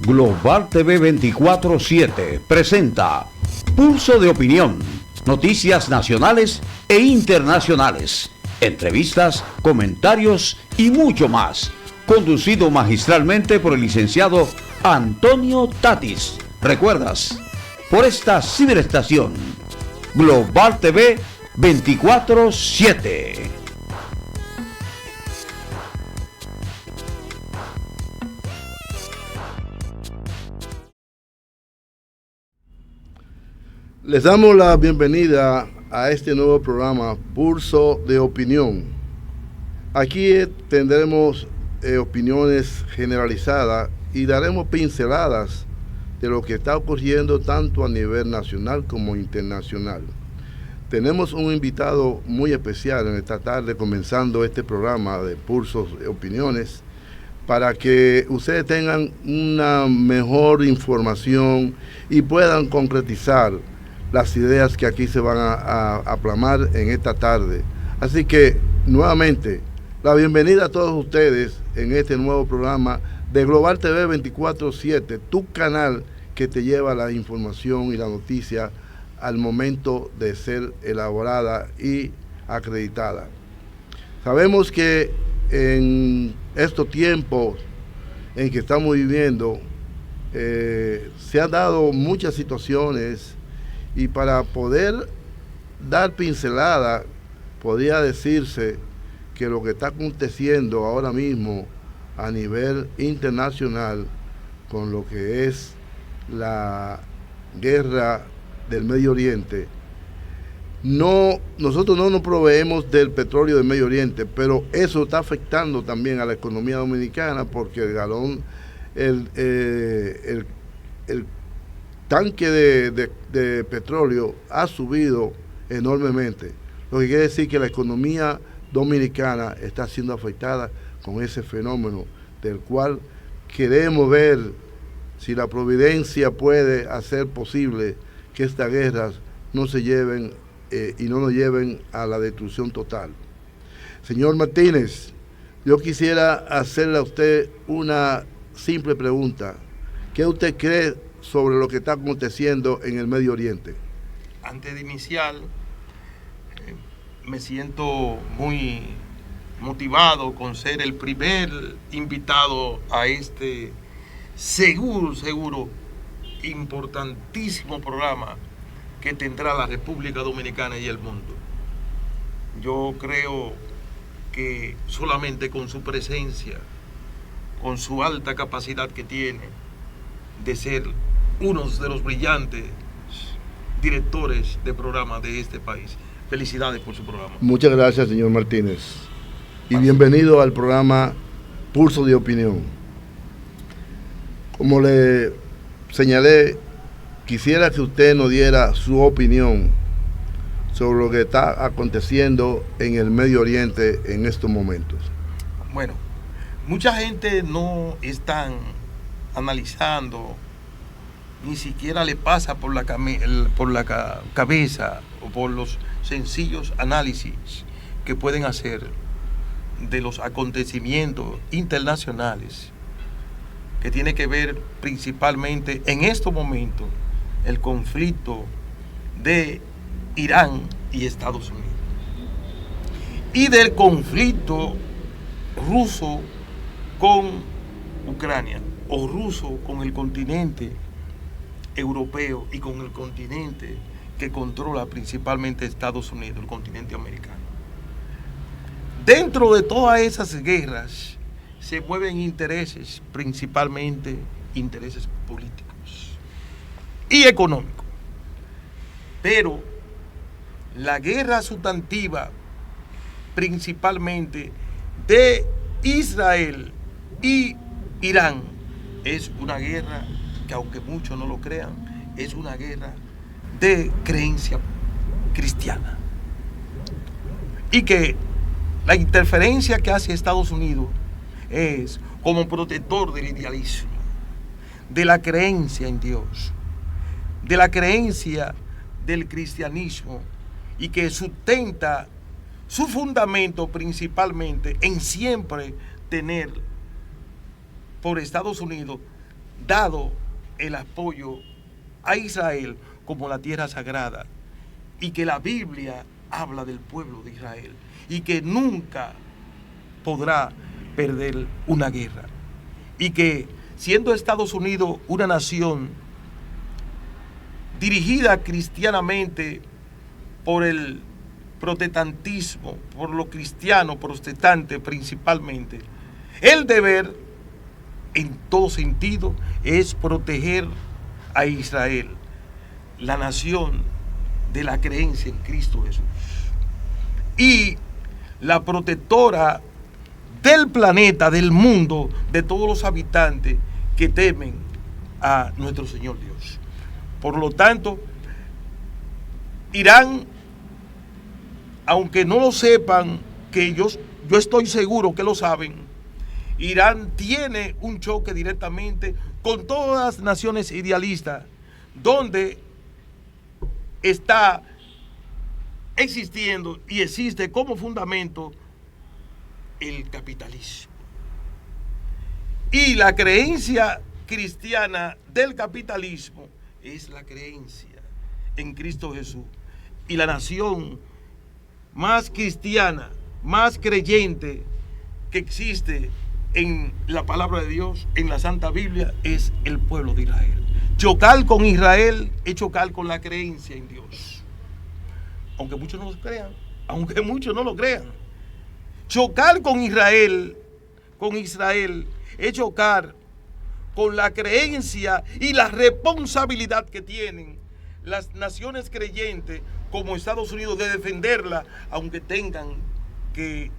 Global TV 24/7 presenta Pulso de Opinión, noticias nacionales e internacionales, entrevistas, comentarios y mucho más, conducido magistralmente por el licenciado Antonio Tatis. ¿Recuerdas? Por esta ciberestación, Global TV 24/7. Les damos la bienvenida a este nuevo programa, Pulso de Opinión. Aquí tendremos opiniones generalizadas y daremos pinceladas de lo que está ocurriendo tanto a nivel nacional como internacional. Tenemos un invitado muy especial en esta tarde, comenzando este programa de Pulsos de Opiniones, para que ustedes tengan una mejor información y puedan concretizar las ideas que aquí se van a plasmar en esta tarde. Así que, nuevamente, la bienvenida a todos ustedes en este nuevo programa de Global TV 24/7, tu canal que te lleva la información y la noticia al momento de ser elaborada y acreditada. Sabemos que en estos tiempos en que estamos viviendo, se han dado muchas situaciones, y para poder dar pincelada, podría decirse que lo que está aconteciendo ahora mismo a nivel internacional con lo que es la guerra del Medio Oriente, nosotros no nos proveemos del petróleo del Medio Oriente, pero eso está afectando también a la economía dominicana, porque el galón, el tanque de petróleo ha subido enormemente, lo que quiere decir que la economía dominicana está siendo afectada con ese fenómeno, del cual queremos ver si la providencia puede hacer posible que estas guerras no se lleven y no nos lleven a la destrucción total. Señor Martínez, yo quisiera hacerle a usted una simple pregunta. ¿Qué usted cree sobre lo que está aconteciendo en el Medio Oriente? Antes de iniciar, me siento muy motivado con ser el primer invitado a este seguro, importantísimo programa que tendrá la República Dominicana y el mundo. Yo creo que solamente con su presencia, con su alta capacidad que tiene de ser uno de los brillantes directores de programa de este país. Felicidades por su programa. Muchas gracias, señor Martínez. Y bienvenido al programa Pulso de Opinión. Como le señalé, quisiera que usted nos diera su opinión sobre lo que está aconteciendo en el Medio Oriente en estos momentos. Bueno, mucha gente no están analizando, ni siquiera le pasa por la cabeza o por los sencillos análisis que pueden hacer de los acontecimientos internacionales que tiene que ver principalmente en estos momentos el conflicto de Irán y Estados Unidos y del conflicto ruso con Ucrania, o ruso con el continente europeo y con el continente que controla principalmente Estados Unidos, el continente americano. Dentro de todas esas guerras se mueven intereses, principalmente intereses políticos y económicos. Pero la guerra sustantiva, principalmente de Israel y Irán, es una guerra que, aunque muchos no lo crean, es una guerra de creencia cristiana. Y que la interferencia que hace Estados Unidos es como protector del idealismo, de la creencia en Dios, de la creencia del cristianismo, y que sustenta su fundamento principalmente en siempre tener por Estados Unidos dado el apoyo a Israel como la tierra sagrada, y que la Biblia habla del pueblo de Israel y que nunca podrá perder una guerra, y que siendo Estados Unidos una nación dirigida cristianamente por el protestantismo, por los cristianos protestantes principalmente, el deber en todo sentido es proteger a Israel, la nación de la creencia en Cristo Jesús, y la protectora del planeta, del mundo, de todos los habitantes que temen a nuestro Señor Dios. Por lo tanto, Irán, aunque no lo sepan, que yo estoy seguro que lo saben, Irán tiene un choque directamente con todas las naciones idealistas, donde está existiendo y existe como fundamento el capitalismo. Y la creencia cristiana del capitalismo es la creencia en Cristo Jesús. Y la nación más cristiana, más creyente que existe en la palabra de Dios, en la Santa Biblia, es el pueblo de Israel. Chocar con Israel es chocar con la creencia en Dios. Aunque muchos no lo crean, aunque muchos no lo crean. Chocar con Israel es chocar con la creencia y la responsabilidad que tienen las naciones creyentes como Estados Unidos de defenderla, aunque tengan que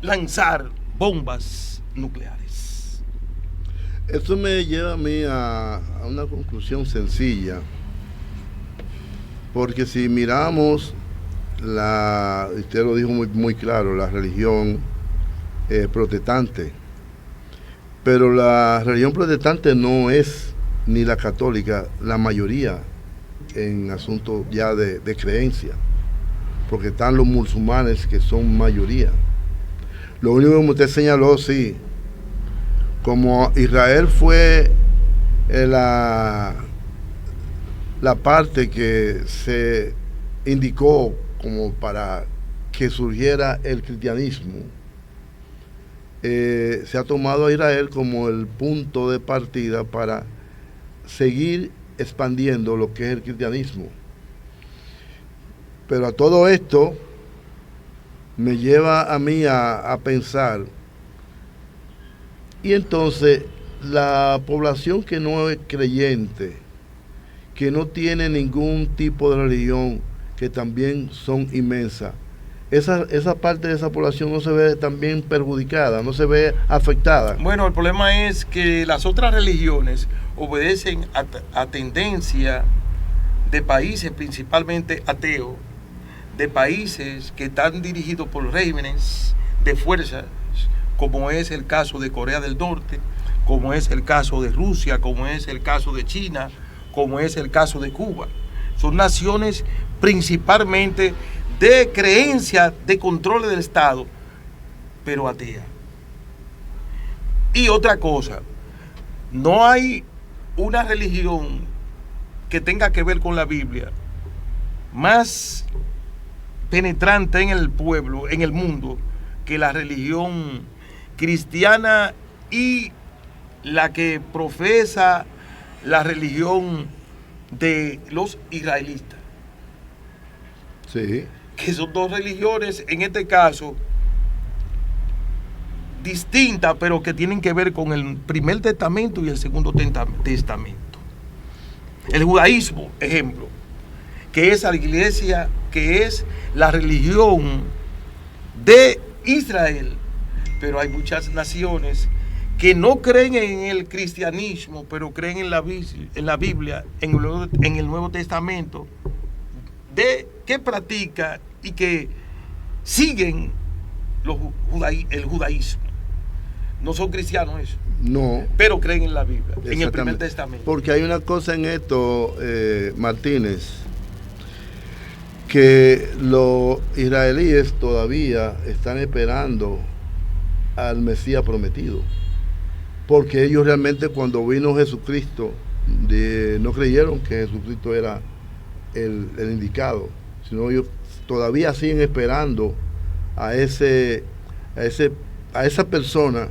lanzar bombas nucleares. Esto me lleva a mí a una conclusión sencilla, porque si miramos usted lo dijo muy claro, la religión protestante, pero la religión protestante no es ni la católica la mayoría en asuntos ya de creencia, porque están los musulmanes que son mayoría. Lo único que usted señaló, sí, como Israel fue la parte que se indicó como para que surgiera el cristianismo, se ha tomado a Israel como el punto de partida para seguir expandiendo lo que es el cristianismo. Pero a todo esto me lleva a mí a pensar, y entonces la población que no es creyente, que no tiene ningún tipo de religión, que también son inmensas, esa parte de esa población no se ve también perjudicada, no se ve afectada. Bueno, el problema es que las otras religiones obedecen a tendencia de países principalmente ateos, de países que están dirigidos por regímenes de fuerzas, como es el caso de Corea del Norte, como es el caso de Rusia, como es el caso de China, como es el caso de Cuba. Son naciones principalmente de creencia, de control del Estado, pero atea. Y otra cosa, no hay una religión que tenga que ver con la Biblia más penetrante en el pueblo, en el mundo, que la religión cristiana y la que profesa la religión de los israelitas. Sí. Que son dos religiones, en este caso, distintas, pero que tienen que ver con el primer testamento y el segundo testamento. El judaísmo, ejemplo, que es la iglesia, que es la religión de Israel, pero hay muchas naciones que no creen en el cristianismo, pero creen en la Biblia, en el Nuevo Testamento, que practica y que siguen el judaísmo. No son cristianos eso. No. Pero creen en la Biblia, en el primer testamento. Porque hay una cosa en esto, Martínez, que los israelíes todavía están esperando al Mesías prometido. porque ellos realmente cuando vino Jesucristo no creyeron que Jesucristo era el indicado, sino ellos todavía siguen esperando a esa persona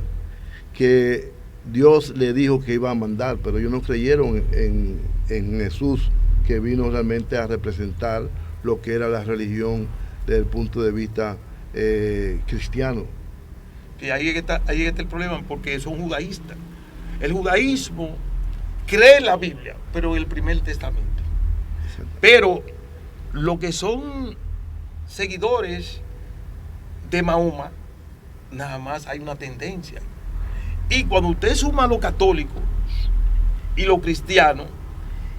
que Dios le dijo que iba a mandar, pero ellos no creyeron en Jesús, que vino realmente a representar lo que era la religión desde el punto de vista cristiano. Y ahí está el problema, porque son judaístas. El judaísmo cree en la Biblia, pero en el primer testamento. Pero lo que son seguidores de Mahoma, nada más hay una tendencia. Y cuando usted suma a los católicos y los cristianos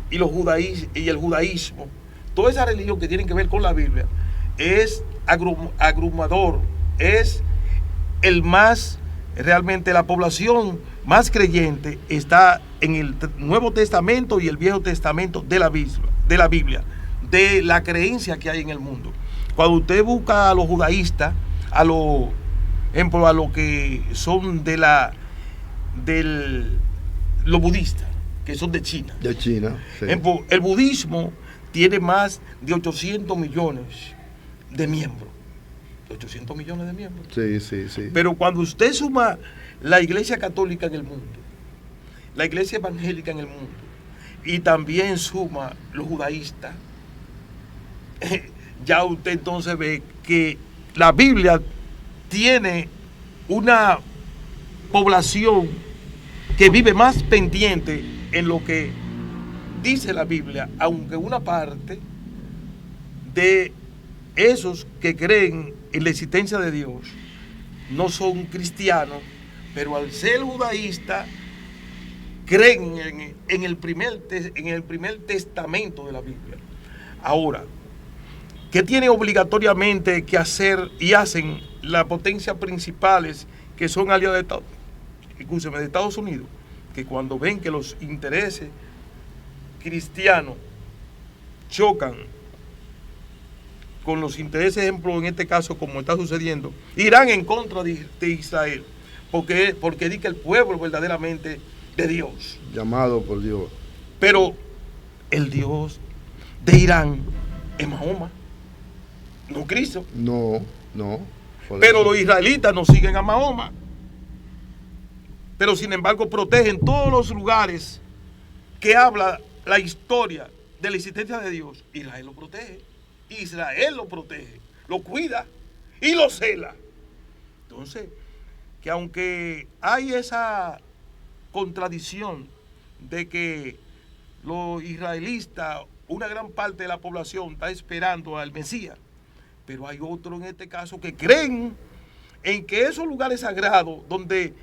y el judaísmo, toda esa religión que tiene que ver con la Biblia, es agrumador, es el más, realmente la población más creyente está en el Nuevo Testamento y el Viejo Testamento de la Biblia, de la creencia que hay en el mundo. Cuando usted busca a los judaístas, a los que son los budistas, que son de China. De China, sí. El budismo tiene más de 800 millones de miembros. 800 millones de miembros. Sí. Pero cuando usted suma la iglesia católica en el mundo, la iglesia evangélica en el mundo, y también suma los judaístas, ya usted entonces ve que la Biblia tiene una población que vive más pendiente en lo que dice la Biblia, aunque una parte de esos que creen en la existencia de Dios no son cristianos, pero al ser judaístas creen en el primer testamento de la Biblia. Ahora, ¿qué tiene obligatoriamente que hacer y hacen las potencias principales que son aliadas de Estados Unidos? Que cuando ven que los intereses cristianos chocan con los intereses, ejemplo, en este caso, como está sucediendo, irán en contra de Israel, porque dice que el pueblo verdaderamente de Dios, llamado por Dios. Pero el Dios de Irán es Mahoma, no Cristo. No. Pero los israelitas no siguen a Mahoma. Pero sin embargo protegen todos los lugares que habla la historia de la existencia de Dios. Israel lo protege. Israel lo protege, lo cuida y lo cela. Entonces, que aunque hay esa contradicción de que los israelitas, una gran parte de la población está esperando al Mesías, pero hay otros en este caso que creen en que esos lugares sagrados donde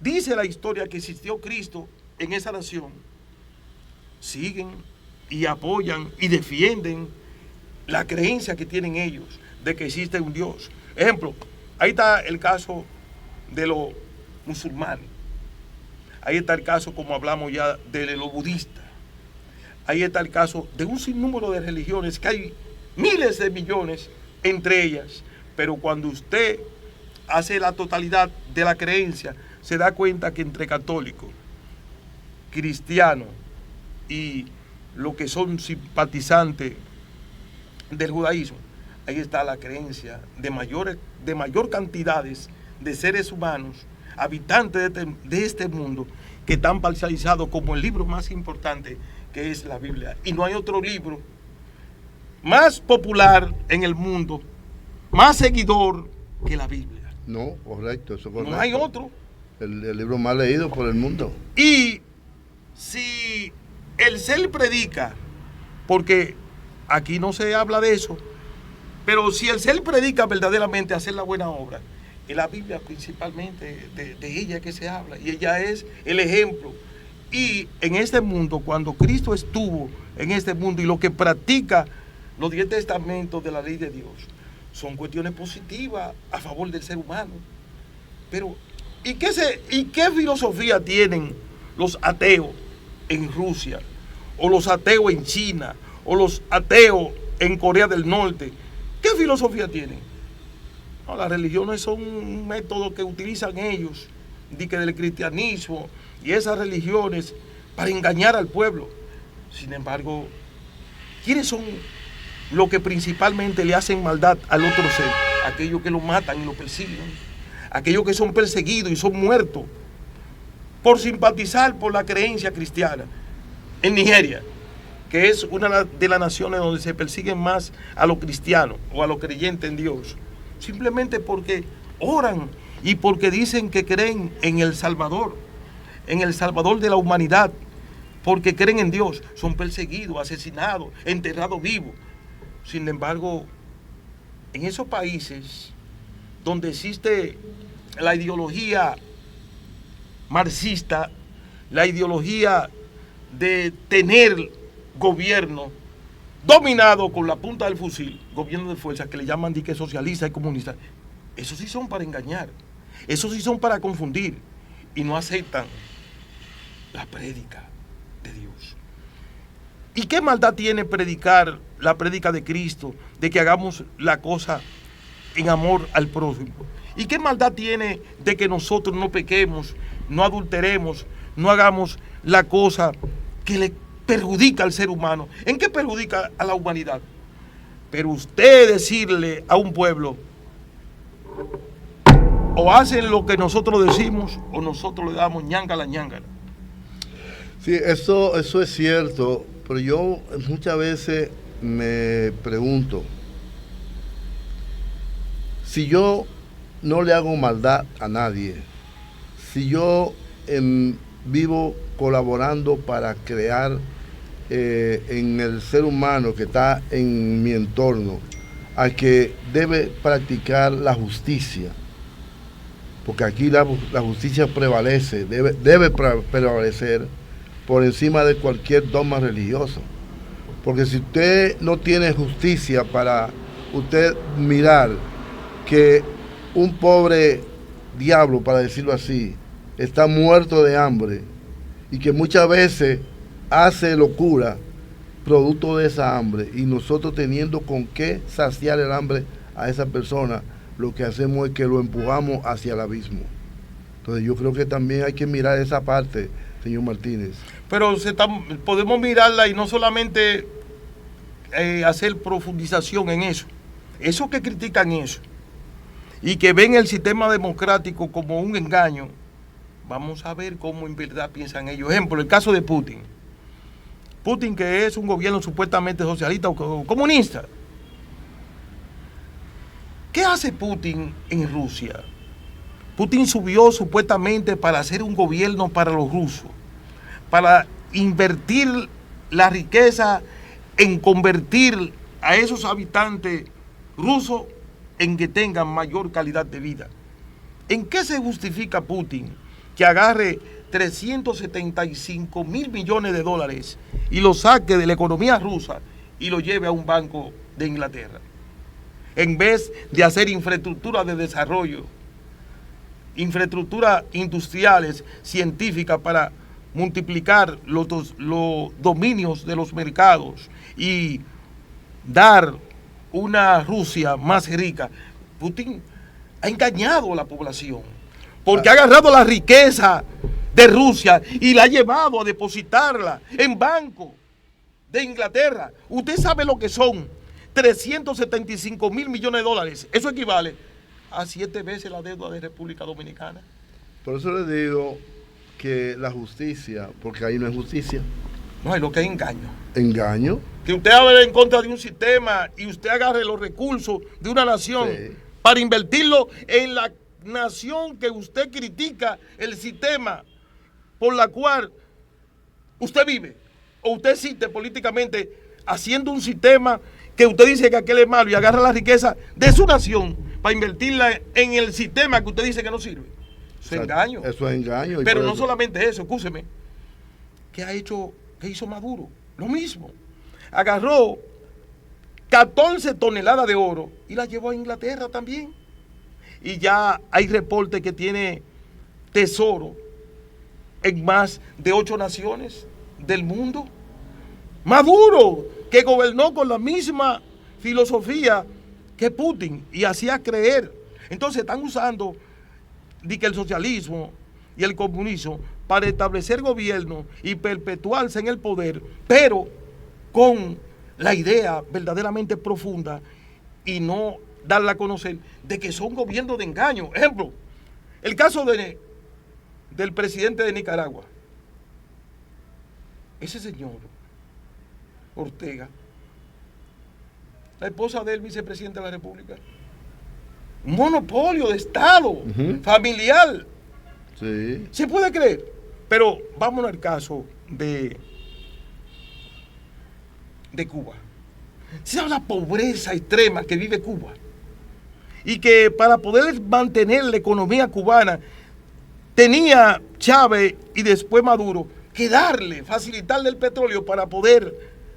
dice la historia que existió Cristo en esa nación, siguen y apoyan y defienden la creencia que tienen ellos de que existe un Dios. Ejemplo, ahí está el caso de los musulmanes. Ahí está el caso, como hablamos ya, de los budistas. Ahí está el caso de un sinnúmero de religiones, que hay miles de millones entre ellas. Pero cuando usted hace la totalidad de la creencia, se da cuenta que entre católicos, cristianos y los que son simpatizantes del judaísmo, ahí está la creencia de mayor cantidades de seres humanos, habitantes de este mundo, que están parcializados como el libro más importante, que es la Biblia. Y no hay otro libro más popular en el mundo, más seguidor que la Biblia. No, correcto, eso es correcto. No hay otro. El libro más leído por el mundo. Y si el ser predica, porque aquí no se habla de eso, pero si el ser predica verdaderamente hacer la buena obra, en la Biblia principalmente de ella que se habla, y ella es el ejemplo. Y en este mundo, cuando Cristo estuvo en este mundo, y lo que practica los 10 testamentos de la ley de Dios, son cuestiones positivas a favor del ser humano. Pero, ¿y qué filosofía tienen los ateos en Rusia, o los ateos en China, o los ateos en Corea del Norte? ¿Qué filosofía tienen? No, las religiones son un método que utilizan ellos de que del cristianismo y esas religiones para engañar al pueblo. Sin embargo, ¿quiénes son los que principalmente le hacen maldad al otro ser? Aquellos que lo matan y lo persiguen, aquellos que son perseguidos y son muertos por simpatizar por la creencia cristiana. En Nigeria, que es una de las naciones donde se persiguen más a los cristianos o a los creyentes en Dios, simplemente porque oran y porque dicen que creen en el Salvador de la humanidad, porque creen en Dios, son perseguidos, asesinados, enterrados vivos. Sin embargo, en esos países donde existe la ideología marxista, la ideología de tener gobierno dominado con la punta del fusil, gobierno de fuerza, que le llaman dique socialista y comunista, esos sí son para engañar, esos sí son para confundir y no aceptan la prédica de Dios. ¿Y qué maldad tiene predicar la prédica de Cristo, de que hagamos la cosa en amor al prójimo? ¿Y qué maldad tiene de que nosotros no pequemos, no adulteremos, no hagamos la cosa que le perjudica al ser humano? ¿En qué perjudica a la humanidad? Pero usted decirle a un pueblo, o hacen lo que nosotros decimos, o nosotros le damos ñangala, ñangala. Sí, eso es cierto, pero yo muchas veces me pregunto, si yo no le hago maldad a nadie, si yo vivo colaborando para crear en el ser humano que está en mi entorno, a que debe practicar la justicia, porque aquí la justicia prevalece, debe prevalecer por encima de cualquier dogma religioso. Porque si usted no tiene justicia para usted mirar que un pobre diablo, para decirlo así, está muerto de hambre y que muchas veces hace locura producto de esa hambre, y nosotros teniendo con qué saciar el hambre a esa persona, lo que hacemos es que lo empujamos hacia el abismo. Entonces yo creo que también hay que mirar esa parte, señor Martínez. Pero podemos mirarla y no solamente hacer profundización en eso. Esos que critican eso y que ven el sistema democrático como un engaño, vamos a ver cómo en verdad piensan ellos. Ejemplo, el caso de Putin. Putin, que es un gobierno supuestamente socialista o comunista. ¿Qué hace Putin en Rusia? Putin subió supuestamente para hacer un gobierno para los rusos, para invertir la riqueza en convertir a esos habitantes rusos en que tengan mayor calidad de vida. ¿En qué se justifica Putin que agarre 375 mil millones de dólares y lo saque de la economía rusa y lo lleve a un banco de Inglaterra? En vez de hacer infraestructura de desarrollo, infraestructuras industriales, científicas para multiplicar los dominios de los mercados y dar una Rusia más rica, Putin ha engañado a la población, porque ha agarrado la riqueza de Rusia y la ha llevado a depositarla en bancos de Inglaterra. Usted sabe lo que son 375 mil millones de dólares. Eso equivale a 7 veces la deuda de República Dominicana. Por eso le digo que la justicia, porque ahí no es justicia. No, es lo que es engaño. ¿Engaño? Que usted hable en contra de un sistema y usted agarre los recursos de una nación, sí, para invertirlo en la nación que usted critica, el sistema por la cual usted vive o usted existe políticamente, haciendo un sistema que usted dice que aquel es malo y agarra la riqueza de su nación para invertirla en el sistema que usted dice que no sirve. Eso es engaño. Eso es engaño. Pero no solamente eso, escúcheme. ¿Qué hizo Maduro? Lo mismo. Agarró 14 toneladas de oro y la llevó a Inglaterra también. Y ya hay reportes que tiene tesoro en más de 8 naciones del mundo. Maduro, que gobernó con la misma filosofía que Putin y hacía creer. Entonces están usando de que el socialismo y el comunismo para establecer gobierno y perpetuarse en el poder, pero con la idea verdaderamente profunda y no darla a conocer de que son gobiernos de engaño. Ejemplo, el caso del presidente de Nicaragua. Ese señor, Ortega, la esposa del vicepresidente de la República, un monopolio de Estado, familiar. Sí. ¿Se puede creer? Pero vámonos al caso de Cuba. ¿Sabe la pobreza extrema que vive Cuba? Y que para poder mantener la economía cubana tenía Chávez y después Maduro que facilitarle el petróleo para poder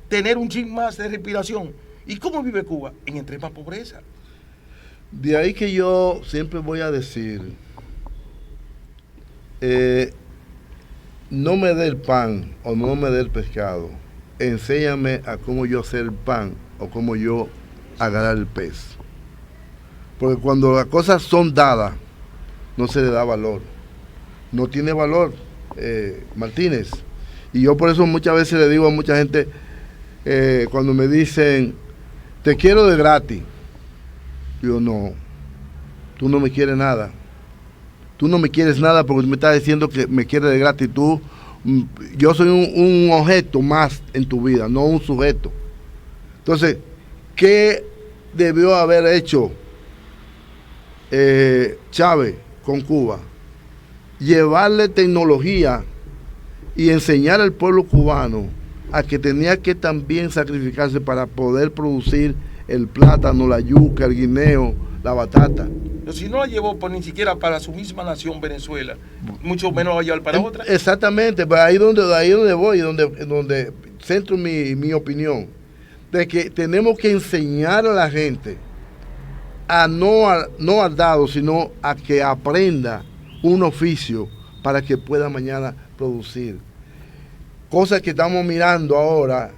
tener un chin más de respiración. ¿Y cómo vive Cuba? En extrema pobreza. De ahí que yo siempre voy a decir, no me dé el pan o no me dé el pescado, enséñame a cómo yo hacer el pan o cómo yo agarrar el pez. Porque cuando las cosas son dadas, no se le da valor. No tiene valor, Martínez. Y yo por eso muchas veces le digo a mucha gente, cuando me dicen, te quiero de gratis. Yo no, tú no me quieres nada. Tú no me quieres nada porque me estás diciendo que me quieres de gratis. Yo soy un objeto más en tu vida, no un sujeto. Entonces, ¿qué debió haber hecho Chávez con Cuba? Llevarle tecnología y enseñar al pueblo cubano a que tenía que también sacrificarse para poder producir el plátano, la yuca, el guineo, la batata. Pero si no la llevó ni siquiera para su misma nación, Venezuela, mucho menos la va a llevar para otra. Exactamente, pero ahí donde voy, donde centro mi opinión, de que tenemos que enseñar a la gente no al dado, sino a que aprenda un oficio para que pueda mañana producir. Cosas que estamos mirando ahora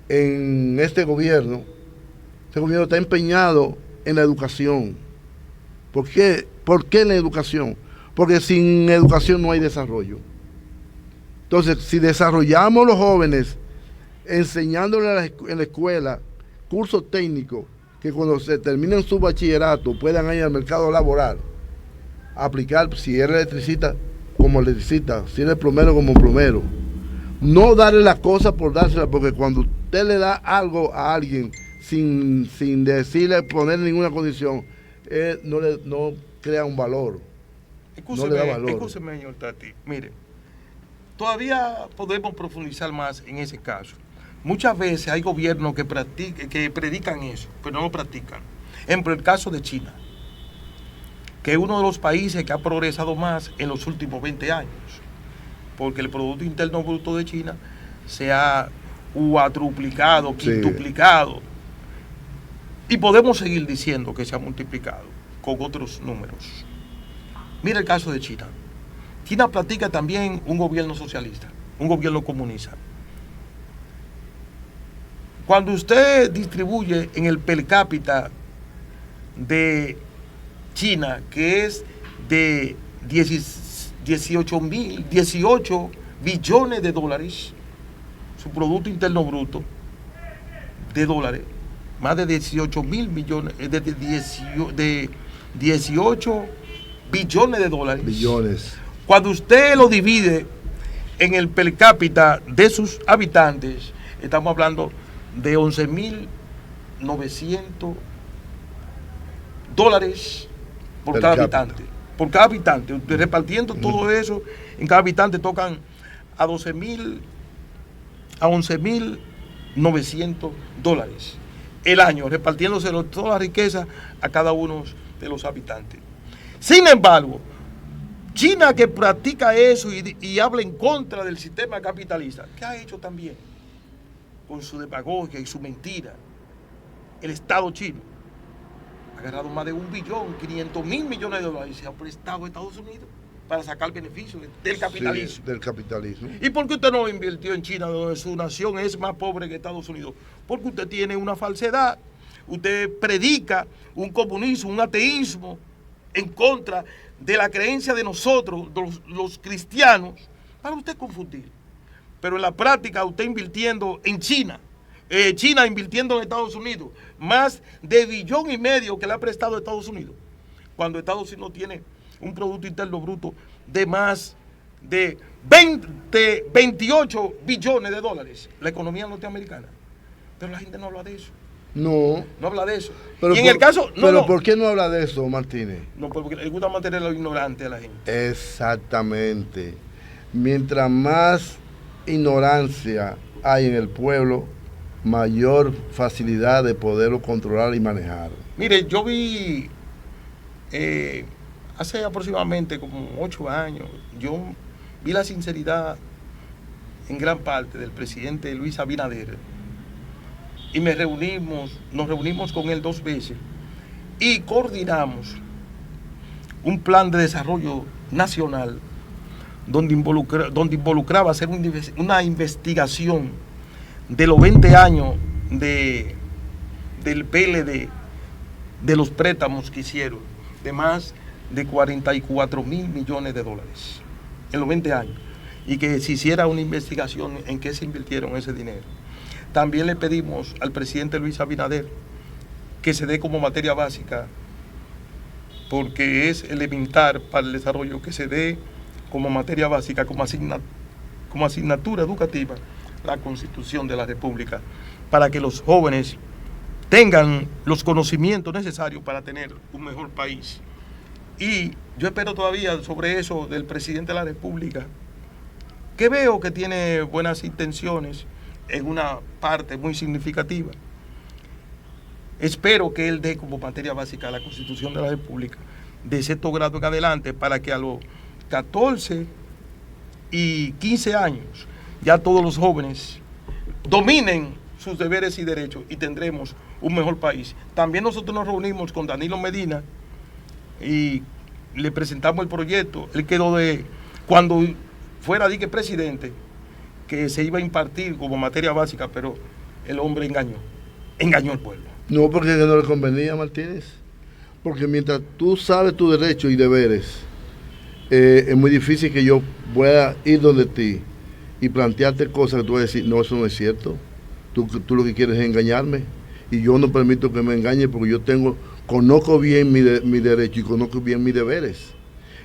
en este gobierno. Este gobierno está empeñado en la educación. ¿Por qué? ¿Por qué en la educación? Porque sin educación no hay desarrollo. Entonces, si desarrollamos los jóvenes, enseñándoles en la escuela cursos técnicos, que cuando se terminen su bachillerato puedan ir al mercado laboral, aplicar, si eres electricista, como electricista, si eres plomero, como plomero. No darle las cosas por dárselas, porque cuando usted le da algo a alguien sin decirle, poner ninguna condición, no crea un valor. No le da valor. Escúcheme, señor Tati. Mire, todavía podemos profundizar más en ese caso. Muchas veces hay gobiernos que predican eso, pero no lo practican. Ejemplo, el caso de China, que es uno de los países que ha progresado más en los últimos 20 años, porque el Producto Interno Bruto de China se ha cuadruplicado, quintuplicado, y podemos seguir diciendo que se ha multiplicado con otros números. Mira el caso de China. China practica también un gobierno socialista, un gobierno comunista. Cuando usted distribuye en el per cápita de China, que es de 18 billones de dólares, su Producto Interno Bruto de dólares, más de 18 mil millones, de 18 billones de dólares. Billones. Cuando usted lo divide en el per cápita de sus habitantes, estamos hablando de 11.900 dólares por cada habitante. Por cada habitante, repartiendo todo eso, en cada habitante tocan a 11.900 dólares el año, repartiéndose toda la riqueza a cada uno de los habitantes. Sin embargo, China, que practica eso y habla en contra del sistema capitalista, ¿qué ha hecho también? Con su demagogia y su mentira, el Estado chino ha agarrado más de 1.500.000 millones de dólares y se ha prestado a Estados Unidos para sacar beneficios del capitalismo. Sí, del capitalismo. ¿Y por qué usted no invirtió en China, donde su nación es más pobre que Estados Unidos? Porque usted tiene una falsedad, usted predica un comunismo, un ateísmo en contra de la creencia de nosotros, los cristianos, para usted confundir. Pero en la práctica usted invirtiendo en China, China invirtiendo en Estados Unidos, más de $1,5 billones que le ha prestado a Estados Unidos, cuando Estados Unidos tiene un Producto Interno Bruto de más de 28 billones de dólares, la economía norteamericana. Pero la gente no habla de eso. No habla de eso. Pero y en el caso... ¿por qué no habla de eso, Martínez? No, porque le gusta mantener lo ignorante a la gente. Exactamente. Mientras más ignorancia hay en el pueblo, mayor facilidad de poderlo controlar y manejar. Mire, yo vi hace aproximadamente como 8 años, yo vi la sinceridad en gran parte del presidente Luis Abinader y nos reunimos con él 2 veces y coordinamos un plan de desarrollo nacional donde involucraba hacer una investigación de los 20 años del PLD, de los préstamos que hicieron, de más de 44,000 millones de dólares en los 20 años, y que se hiciera una investigación en qué se invirtieron ese dinero. También le pedimos al presidente Luis Abinader que se dé como materia básica, porque es elemental para el desarrollo, que se dé como materia básica, como asignatura educativa, la Constitución de la República, para que los jóvenes tengan los conocimientos necesarios para tener un mejor país. Y yo espero todavía sobre eso del presidente de la República, que veo que tiene buenas intenciones en una parte muy significativa. Espero que él dé como materia básica la Constitución de la República de 6º grado en adelante, para que a los 14 y 15 años ya todos los jóvenes dominen sus deberes y derechos y tendremos un mejor país. También nosotros nos reunimos con Danilo Medina y le presentamos el proyecto. Él quedó cuando fuera presidente, que se iba a impartir como materia básica, pero el hombre engañó al pueblo. No, porque no le convenía, Martínez. Porque mientras tú sabes tus derechos y deberes, es muy difícil que yo pueda ir donde ti y plantearte cosas que tú vas a decir, no, eso no es cierto. Tú lo que quieres es engañarme, y yo no permito que me engañe, porque yo conozco bien mi derecho y conozco bien mis deberes.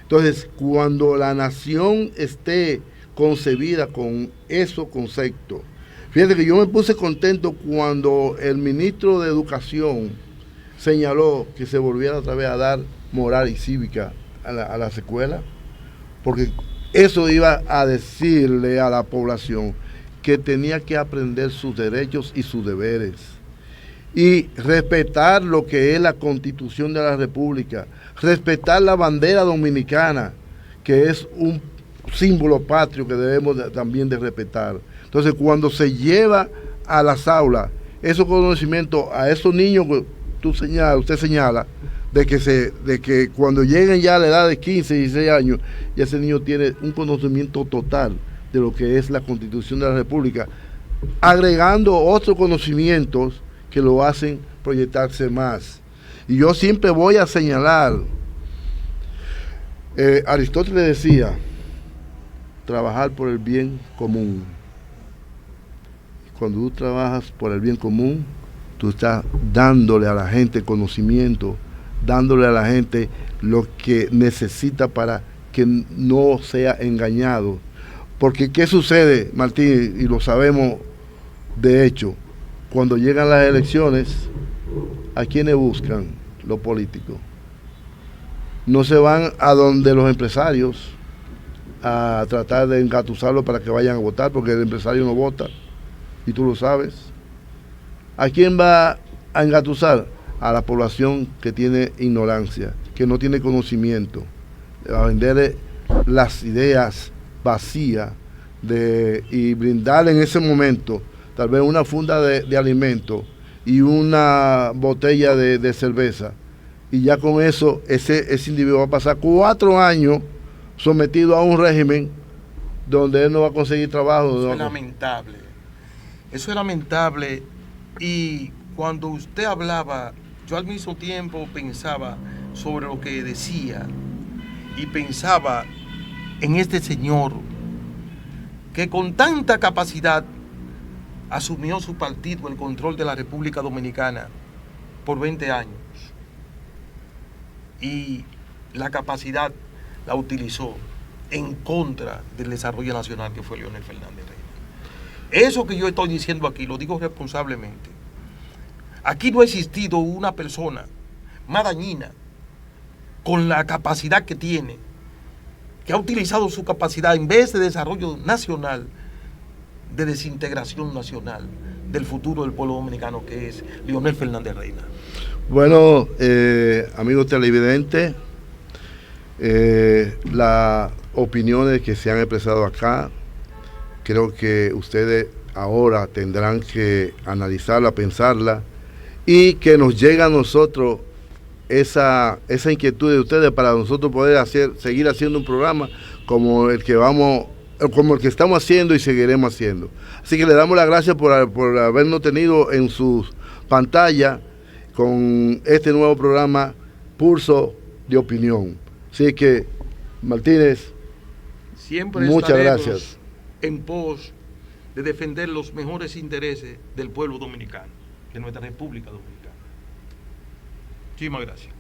Entonces, cuando la nación esté concebida con esos conceptos, fíjate que yo me puse contento cuando el ministro de Educación señaló que se volviera otra vez a dar moral y cívica a las escuelas, porque eso iba a decirle a la población que tenía que aprender sus derechos y sus deberes y respetar lo que es la Constitución de la República, respetar la bandera dominicana, que es un símbolo patrio que debemos también de respetar. Entonces, cuando se lleva a las aulas esos conocimientos a esos niños que usted señala, de que cuando lleguen ya a la edad de 15, 16 años, ya ese niño tiene un conocimiento total de lo que es la Constitución de la República, agregando otros conocimientos que lo hacen proyectarse más. Y yo siempre voy a señalar, Aristóteles decía, trabajar por el bien común. Cuando tú trabajas por el bien común, tú estás dándole a la gente conocimiento, dándole a la gente lo que necesita para que no sea engañado. Porque ¿qué sucede, Martín? Y lo sabemos de hecho, cuando llegan las elecciones, ¿a quiénes buscan los políticos? No se van a donde los empresarios a tratar de engatusarlos para que vayan a votar, porque el empresario no vota, y tú lo sabes. ¿A quién va a engatusar? A la población que tiene ignorancia, que no tiene conocimiento, a venderle las ideas vacías y brindarle en ese momento tal vez una funda de alimento y una botella de cerveza, y ya con eso ese individuo va a pasar 4 años sometido a un régimen donde él no va a conseguir trabajo. Eso es lamentable. Eso es lamentable. Y cuando usted hablaba, yo al mismo tiempo pensaba sobre lo que decía, y pensaba en este señor que con tanta capacidad asumió su partido el control de la República Dominicana por 20 años y la capacidad la utilizó en contra del desarrollo nacional que fue Leonel Fernández Reina. Eso que yo estoy diciendo aquí lo digo responsablemente. Aquí no ha existido una persona más dañina con la capacidad que tiene, que ha utilizado su capacidad en vez de desarrollo nacional, de desintegración nacional del futuro del pueblo dominicano, que es Leonel Fernández Reina. Bueno, amigos televidentes, las opiniones que se han expresado acá, creo que ustedes ahora tendrán que analizarla, pensarla, y que nos llegue a nosotros esa inquietud de ustedes para nosotros poder seguir haciendo un programa como el que estamos haciendo y seguiremos haciendo. Así que le damos las gracias por habernos tenido en sus pantallas con este nuevo programa Pulso de Opinión. Así que, Martínez, siempre muchas gracias. En pos de defender los mejores intereses del pueblo dominicano, de nuestra República Dominicana. Muchísimas gracias.